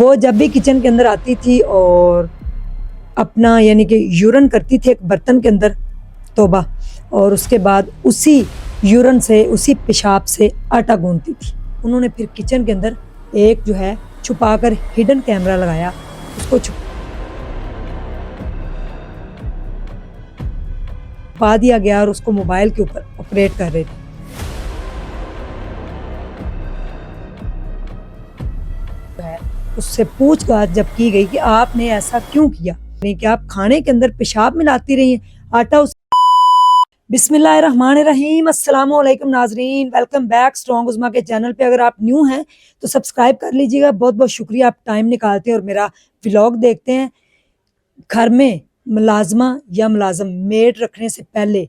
وہ جب بھی کچن کے اندر آتی تھی اور اپنا یعنی کہ یورن کرتی تھی ایک برتن کے اندر، توبہ، اور اس کے بعد اسی یورن سے اسی پیشاب سے آٹا گوندتی تھی۔ انہوں نے پھر کچن کے اندر ایک جو ہے چھپا کر ہڈن کیمرہ لگایا، اس کو چھپا دیا گیا اور اس کو موبائل کے اوپر آپریٹ کر رہے تھے۔ اس سے پوچھ گچھ جب کی گئی کہ آپ نے ایسا کیوں کیا، کہ آپ کھانے کے اندر پیشاب ملاتی رہی ہیں، آٹا بسم اللہ الرحمن الرحیم۔ السلام علیکم ناظرین، ویلکم بیک اسٹرانگ عظمیٰ کے چینل پہ۔ اگر آپ نیو ہیں تو سبسکرائب کر لیجیے گا۔ بہت بہت شکریہ، آپ ٹائم نکالتے ہیں اور میرا ولاگ دیکھتے ہیں۔ گھر میں ملازمہ یا ملازم میڈ رکھنے سے پہلے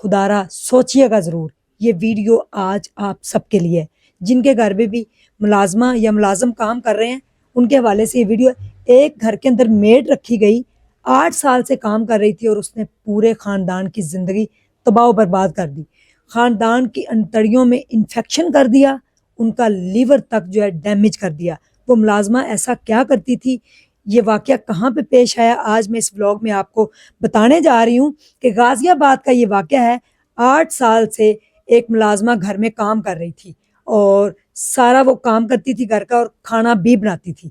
خدارہ سوچیے گا ضرور۔ یہ ویڈیو آج آپ سب کے لیے ہے جن کے گھر میں بھی ملازمہ یا ملازم کام کر رہے ہیں، ان کے حوالے سے یہ ویڈیو ہے۔ ایک گھر کے اندر میڈ رکھی گئی، 8 سال سے کام کر رہی تھی اور اس نے پورے خاندان کی زندگی تباہ و برباد کر دی۔ خاندان کی انتڑیوں میں انفیکشن کر دیا، ان کا لیور تک جو ہے ڈیمیج کر دیا۔ وہ ملازمہ ایسا کیا کرتی تھی، یہ واقعہ کہاں پہ پیش آیا، آج میں اس ولاگ میں آپ کو بتانے جا رہی ہوں کہ غازی آباد کا یہ واقعہ ہے۔ 8 سال سے ایک ملازمہ گھر میں کام کر رہی تھی اور سارا وہ کام کرتی تھی گھر کا، اور کھانا بھی بناتی تھی،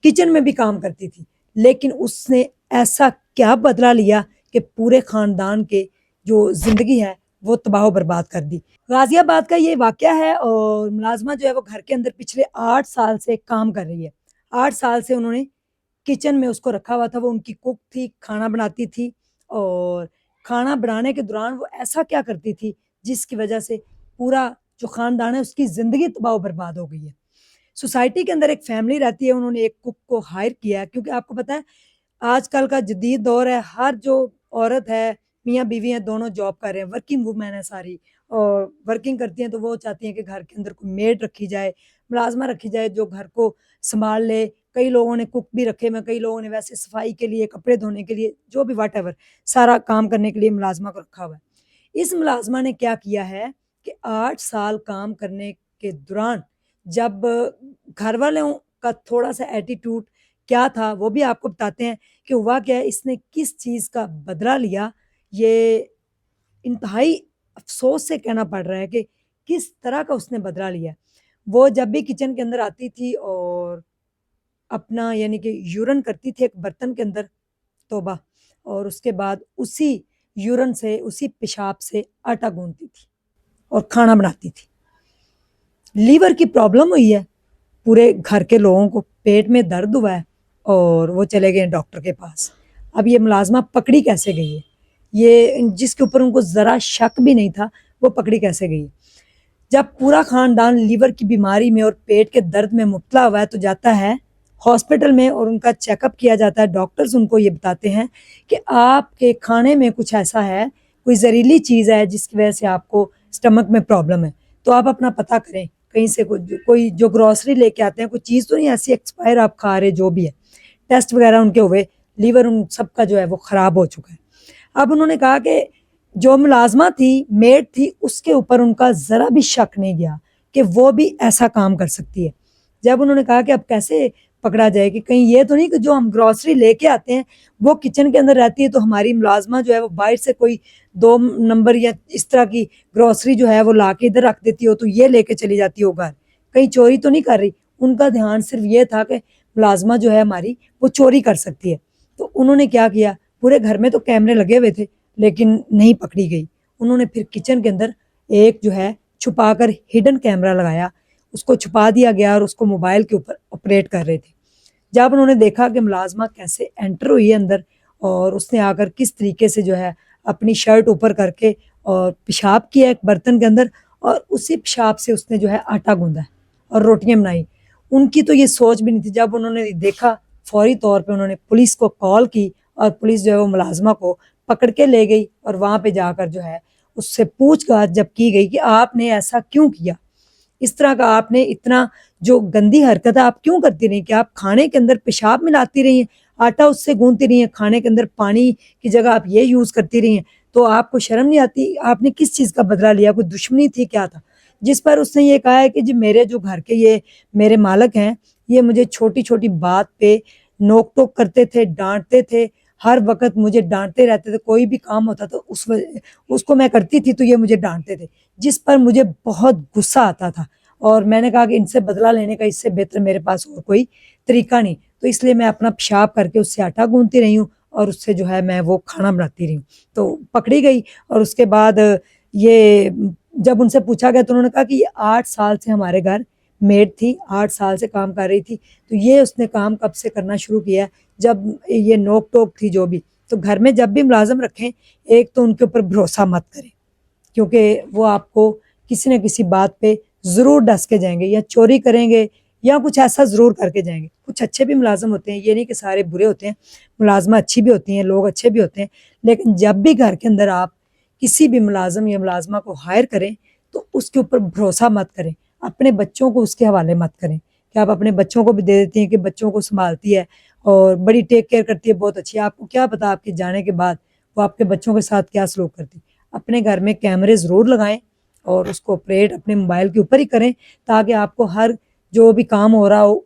کچن میں بھی کام کرتی تھی، لیکن اس نے ایسا کیا بدلہ لیا کہ پورے خاندان کے جو زندگی ہے وہ تباہ و برباد کر دی۔ غازی آباد کا یہ واقعہ ہے اور ملازمہ جو ہے وہ گھر کے اندر پچھلے 8 سال سے کام کر رہی ہے۔ 8 سال سے انہوں نے کچن میں اس کو رکھا ہوا تھا، وہ ان کی کوک تھی، کھانا بناتی تھی، اور کھانا بنانے کے دوران وہ ایسا کیا کرتی تھی جس کی وجہ سے پورا جو خاندان ہے اس کی زندگی تباہ و برباد ہو گئی ہے۔ سوسائٹی کے اندر ایک فیملی رہتی ہے، انہوں نے ایک کوک کو ہائر کیا ہے، کیونکہ آپ کو پتہ ہے آج کل کا جدید دور ہے، ہر جو عورت ہے، میاں بیوی ہیں، دونوں جاب کر رہے ہیں، ورکنگ وومین ہے ساری، اور ورکنگ کرتی ہیں تو وہ چاہتی ہیں کہ گھر کے اندر کوئی میڈ رکھی جائے، ملازمہ رکھی جائے جو گھر کو سنبھال لے۔ کئی لوگوں نے کوک بھی رکھے ہوئے، کئی لوگوں نے ویسے صفائی کے لیے، کپڑے دھونے کے لیے، جو بھی واٹ ایور، سارا کام کرنے کے لیے ملازمہ کو رکھا ہوا ہے۔ اس ملازمہ نے کیا کیا ہے کہ 8 سال کام کرنے کے دوران جب گھر والوں کا تھوڑا سا ایٹیٹیوڈ کیا تھا وہ بھی آپ کو بتاتے ہیں کہ ہوا کیا ہے، اس نے کس چیز کا بدلہ لیا۔ یہ انتہائی افسوس سے کہنا پڑ رہا ہے کہ کس طرح کا اس نے بدلہ لیا۔ وہ جب بھی کچن کے اندر آتی تھی اور اپنا یعنی کہ یورن کرتی تھی ایک برتن کے اندر، توبہ، اور اس کے بعد اسی یورن سے اسی پیشاب سے آٹا گوندتی تھی اور کھانا بناتی تھی۔ لیور کی پرابلم ہوئی ہے، پورے گھر کے لوگوں کو پیٹ میں درد ہوا ہے اور وہ چلے گئے ڈاکٹر کے پاس۔ اب یہ ملازمہ پکڑی کیسے گئی ہے، یہ جس کے اوپر ان کو ذرا شک بھی نہیں تھا وہ پکڑی کیسے گئی ہے۔ جب پورا خاندان لیور کی بیماری میں اور پیٹ کے درد میں مبتلا ہوا ہے تو جاتا ہے ہاسپٹل میں اور ان کا چیک اپ کیا جاتا ہے۔ ڈاکٹرز ان کو یہ بتاتے ہیں کہ آپ کے کھانے میں کچھ ایسا ہے، کوئی زہریلی چیز ہے جس کی وجہ سے آپ کو اسٹمک میں پرابلم ہے، تو آپ اپنا پتہ کریں، کہیں سے کوئی جو گروسری لے کے آتے ہیں کوئی چیز تو نہیں ایسی ایکسپائر آپ کھا رہے، جو بھی ہے ٹیسٹ وغیرہ ان کے ہوئے، لیور ان سب کا جو ہے وہ خراب ہو چکا ہے۔ اب انہوں نے کہا کہ جو ملازمہ تھی، میڈ تھی، اس کے اوپر ان کا ذرا بھی شک نہیں گیا کہ وہ بھی ایسا کام کر سکتی ہے۔ جب انہوں نے کہا کہ اب کیسے پکڑا جائے کہ کہیں یہ تو نہیں کہ جو ہم گروسری لے کے آتے ہیں وہ کچن کے اندر رہتی ہے تو ہماری ملازمہ جو ہے وہ باہر سے کوئی 2 نمبر یا اس طرح کی گروسری جو ہے وہ لا کے ادھر رکھ دیتی ہو تو یہ لے کے چلی جاتی ہو گھر، کہیں چوری تو نہیں کر رہی۔ ان کا دھیان صرف یہ تھا کہ ملازمہ جو ہے ہماری وہ چوری کر سکتی ہے۔ تو انہوں نے کیا کیا، پورے گھر میں تو کیمرے لگے ہوئے تھے لیکن نہیں پکڑی گئی۔ انہوں نے پھر کچن کے اندر ایک جو ہے چھپا کر ہڈن کیمرہ لگایا، اس کو چھپا دیا گیا اور اس کو موبائل کے اوپر آپریٹ کر رہے تھے۔ جب انہوں نے دیکھا کہ ملازمہ کیسے انٹر ہوئی ہے اندر اور اس نے آ کر کس طریقے سے جو ہے اپنی شرٹ اوپر کر کے اور پیشاب کیا ایک برتن کے اندر، اور اسی پیشاب سے اس نے جو ہے آٹا گوندا ہے اور روٹیاں بنائی، ان کی تو یہ سوچ بھی نہیں تھی۔ جب انہوں نے دیکھا فوری طور پہ انہوں نے پولیس کو کال کی اور پولیس جو ہے وہ ملازمہ کو پکڑ کے لے گئی، اور وہاں پہ جا کر جو ہے اس سے پوچھ گچھ جب کی گئی کہ آپ نے ایسا کیوں کیا، اس طرح کا آپ نے اتنا جو گندی حرکت ہے آپ کیوں کرتی رہی، کہ آپ کھانے کے اندر پیشاب ملاتی رہی ہیں، آٹا اس سے گوندتی رہی ہیں، کھانے کے اندر پانی کی جگہ آپ یہ یوز کرتی رہی ہیں، تو آپ کو شرم نہیں آتی؟ آپ نے کس چیز کا بدلہ لیا، کوئی دشمنی تھی، کیا تھا؟ جس پر اس نے یہ کہا ہے کہ جی میرے جو گھر کے یہ میرے مالک ہیں یہ مجھے چھوٹی چھوٹی بات پہ نوک ٹوک کرتے تھے، ڈانٹتے تھے، ہر وقت مجھے ڈانٹتے رہتے تھے. کوئی بھی کام ہوتا تو اس کو میں کرتی تھی تو یہ مجھے ڈانٹتے تھے، جس پر مجھے بہت غصہ آتا تھا. اور میں نے کہا کہ ان سے بدلہ لینے کا اس سے بہتر میرے پاس اور کوئی طریقہ نہیں. تو اس لیے میں اپنا پیشاب کر کے اس سے آٹا گوندتی رہی ہوں اور اس سے جو ہے میں وہ کھانا بناتی رہی ہوں. تو پکڑی گئی. اور اس کے بعد یہ جب ان سے پوچھا گیا تو انہوں نے کہا کہ یہ 8 سال سے ہمارے گھر میڈ تھی، 8 سال سے کام کر رہی تھی. تو یہ اس نے کام کب سے کرنا شروع کیا ہے جب یہ نوک ٹوک تھی جو بھی. تو گھر میں جب بھی ملازم رکھیں، ایک تو ان کے اوپر بھروسہ مت کریں، کیونکہ وہ آپ کو کسی نہ کسی بات پہ ضرور ڈس کے جائیں گے، یا چوری کریں گے یا کچھ ایسا ضرور کر کے جائیں گے. کچھ اچھے بھی ملازم ہوتے ہیں، یہ نہیں کہ سارے برے ہوتے ہیں، ملازمہ اچھی بھی ہوتی ہیں، لوگ اچھے بھی ہوتے ہیں. لیکن جب بھی گھر کے اندر آپ کسی بھی ملازم یا ملازمہ کو ہائر کریں تو اس کے اوپر بھروسہ مت کریں. اپنے بچوں کو اس کے حوالے مت کریں کہ آپ اپنے بچوں کو بھی دے دیتی ہیں کہ بچوں کو سنبھالتی ہے اور بڑی ٹیک کیئر کرتی ہے، بہت اچھی ہے. آپ کو کیا پتا آپ کے جانے کے بعد وہ آپ کے بچوں کے ساتھ کیا سلوک کرتی. اپنے گھر میں کیمرے ضرور لگائیں اور اس کو آپریٹ اپنے موبائل کے اوپر ہی کریں، تاکہ آپ کو ہر جو بھی کام ہو رہا ہو،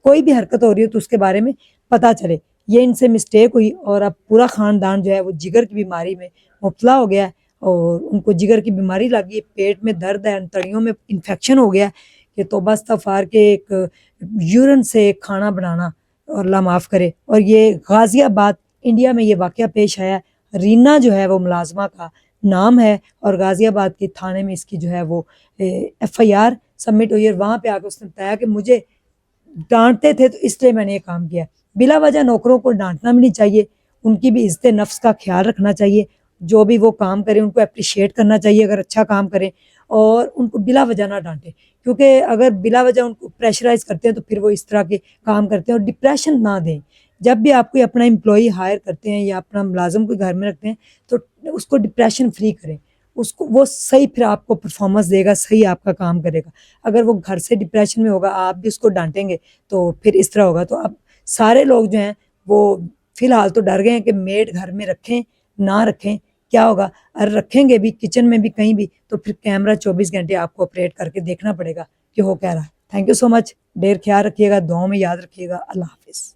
کوئی بھی حرکت ہو رہی ہو تو اس کے بارے میں پتہ چلے. یہ ان سے مسٹیک ہوئی اور اب پورا خاندان جو ہے وہ جگر کی بیماری میں مبتلا ہو گیا ہے، اور ان کو جگر کی بیماری لگ گئی، پیٹ میں درد ہے، انتڑیوں میں انفیکشن ہو گیا ہے کہ توبہ استغفار کے ایک یورین سے کھانا بنانا، اور اللہ معاف کرے. اور یہ غازی آباد انڈیا میں یہ واقعہ پیش آیا ہے. رینا جو ہے وہ ملازمہ کا نام ہے، اور غازی آباد کے تھانے میں اس کی جو ہے وہ FIR سبمٹ ہوئی ہے. وہاں پہ آ کے اس نے بتایا کہ مجھے ڈانٹتے تھے تو اس لیے میں نے یہ کام کیا. بلا وجہ نوکروں کو ڈانٹنا بھی نہیں چاہیے، ان کی بھی عزت نفس کا خیال رکھنا چاہیے. جو بھی وہ کام کریں ان کو اپریشیٹ کرنا چاہیے اگر اچھا کام کریں، اور ان کو بلا وجہ نہ ڈانٹیں، کیونکہ اگر بلا وجہ ان کو پریشرائز کرتے ہیں تو پھر وہ اس طرح کے کام کرتے ہیں. اور ڈپریشن نہ دیں. جب بھی آپ کوئی اپنا امپلائی ہائر کرتے ہیں یا اپنا ملازم کوئی گھر میں رکھتے ہیں تو اس کو ڈپریشن فری کریں. اس کو وہ صحیح پھر آپ کو پرفارمنس دے گا، صحیح آپ کا کام کرے گا. اگر وہ گھر سے ڈپریشن میں ہوگا، آپ بھی اس کو ڈانٹیں گے تو پھر اس طرح ہوگا. تو اب سارے لوگ جو ہیں وہ فی الحال تو ڈر گئے ہیں کہ میڈ گھر میں رکھیں نہ رکھیں کیا ہوگا. اگر رکھیں گے بھی کچن میں بھی کہیں بھی تو پھر کیمرہ 24 گھنٹے آپ کو آپریٹ کر کے دیکھنا پڑے گا کہ ہو کیا رہا ہے. تھینک یو سو مچ. ڈیر خیال رکھیے گا، دعاؤں میں یاد رکھیے گا. اللہ حافظ.